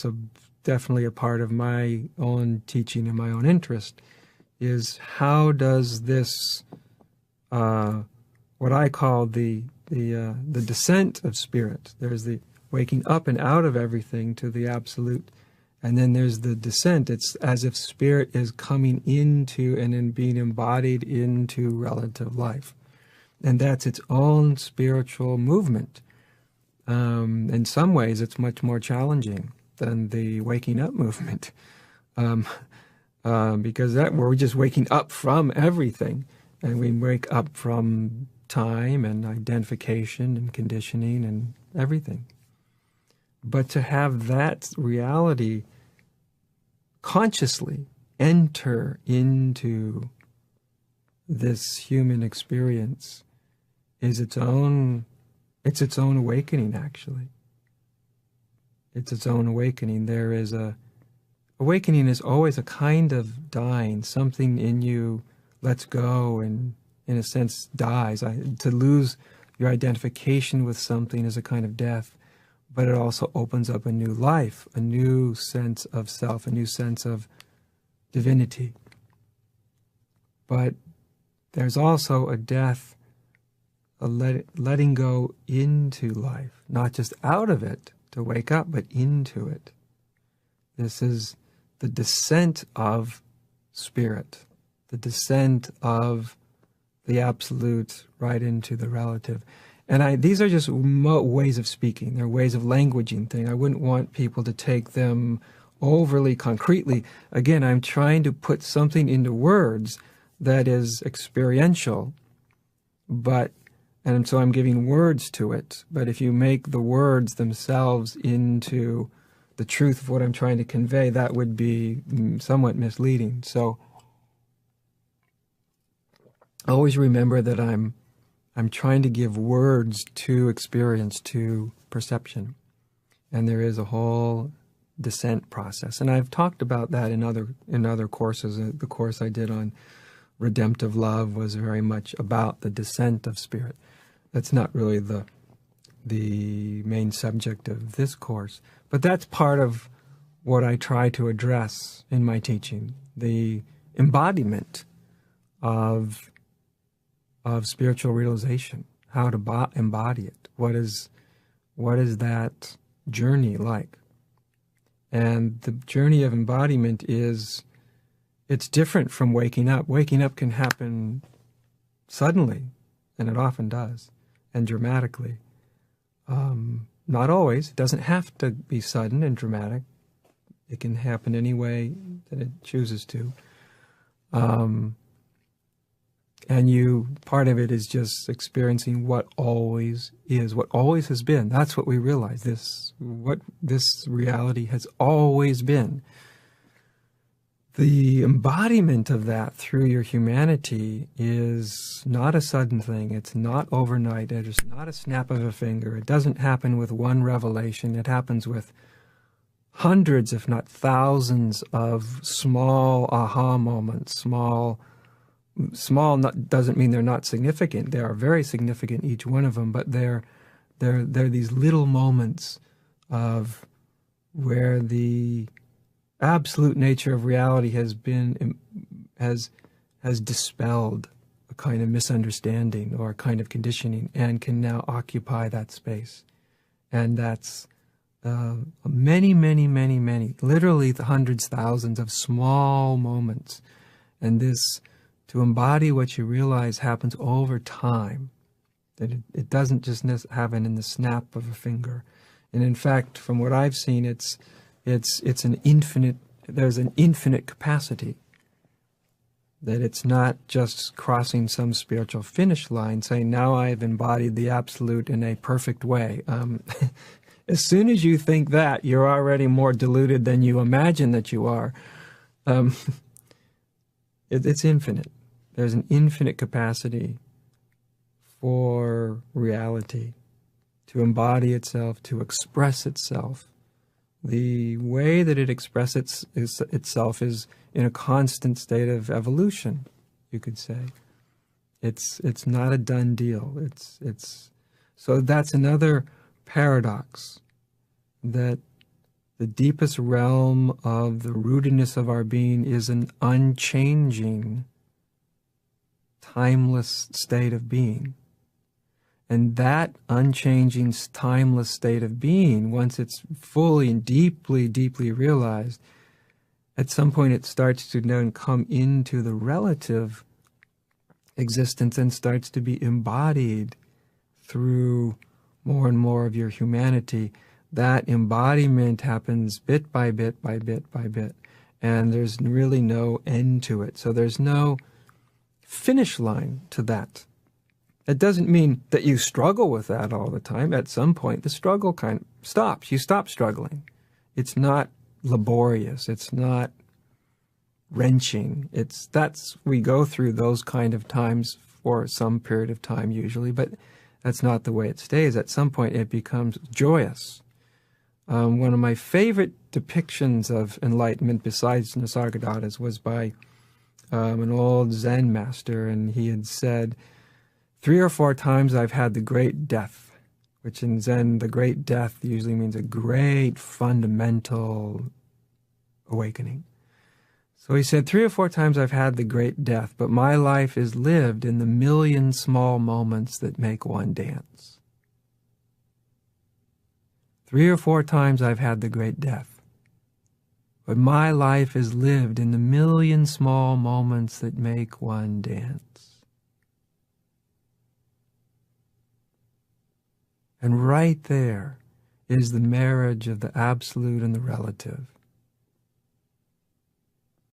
that's definitely a part of my own teaching and my own interest, is how does this, what I call the descent of spirit. There's the waking up and out of everything to the absolute, and then there's the descent. It's as if spirit is coming into and in being embodied into relative life. And that's its own spiritual movement. In some ways, it's much more challenging than the waking up movement, because we're just waking up from everything, and we wake up from time and identification and conditioning and everything. But to have that reality consciously enter into this human experience is its own awakening, actually. It's its own awakening. Awakening is always a kind of dying. Something in you lets go and, in a sense, dies. To lose your identification with something is a kind of death, but it also opens up a new life, a new sense of self, a new sense of divinity. But there's also a death, a letting go into life, not just out of it to wake up, but into it. This is the descent of spirit, the descent of the absolute right into the relative. And these are just ways of speaking. They're ways of languaging things. I wouldn't want people to take them overly concretely. Again, I'm trying to put something into words that is experiential, and so I'm giving words to it. But if you make the words themselves into the truth of what I'm trying to convey, that would be somewhat misleading. So always remember that I'm trying to give words to experience, to perception. And there is a whole descent process. And I've talked about that in other courses. The course I did on redemptive love was very much about the descent of spirit. That's not really the main subject of this course, but that's part of what I try to address in my teaching, the embodiment of spiritual realization, how to embody it. What is that journey like? And the journey of embodiment it's different from waking up. Waking up can happen suddenly, and it often does, and dramatically. Not always. It doesn't have to be sudden and dramatic. It can happen any way that it chooses to. And part of it is just experiencing what always is, what always has been. That's what we realize. What this reality has always been. The embodiment of that through your humanity is not a sudden thing. It's not overnight. It is not a snap of a finger. It doesn't happen with one revelation. It happens with hundreds, if not thousands, of small aha moments. Small doesn't mean they're not significant. They are very significant, each one of them, but they're these little moments of where the absolute nature of reality has dispelled a kind of misunderstanding or a kind of conditioning and can now occupy that space. And that's many, literally the hundreds, thousands of small moments. And this, to embody what you realize, happens over time. That it doesn't just happen in the snap of a finger. And in fact, from what I've seen, it's an infinite, there's an infinite capacity. That it's not just crossing some spiritual finish line, saying, now I've embodied the absolute in a perfect way. As soon as you think that, you're already more deluded than you imagine that you are. It's infinite. There's an infinite capacity for reality to embody itself, to express itself. The way that it expresses itself is in a constant state of evolution, you could say. It's not a done deal. So that's another paradox, that The deepest realm of the rootedness of our being is an unchanging, timeless state of being. And that unchanging, timeless state of being, once it's fully and deeply, deeply realized, at some point it starts to then come into the relative existence and starts to be embodied through more and more of your humanity. That embodiment happens bit by bit by bit by bit, and there's really no end to it. So there's no finish line to that. It doesn't mean that you struggle with that all the time. At some point, the struggle kind of stops. You stop struggling. It's not laborious. It's not wrenching. We go through those kind of times for some period of time usually, but that's not the way it stays. At some point, it becomes joyous. One of my favorite depictions of enlightenment, besides Nisargadatta's, was by an old Zen master, and he had said, 3 or 4 times I've had the great death, which in Zen, the great death usually means a great fundamental awakening. So he said, 3 or 4 times I've had the great death, but my life is lived in the million small moments that make one dance. 3 or 4 times I've had the great death, but my life is lived in the million small moments that make one dance. And right there is the marriage of the absolute and the relative.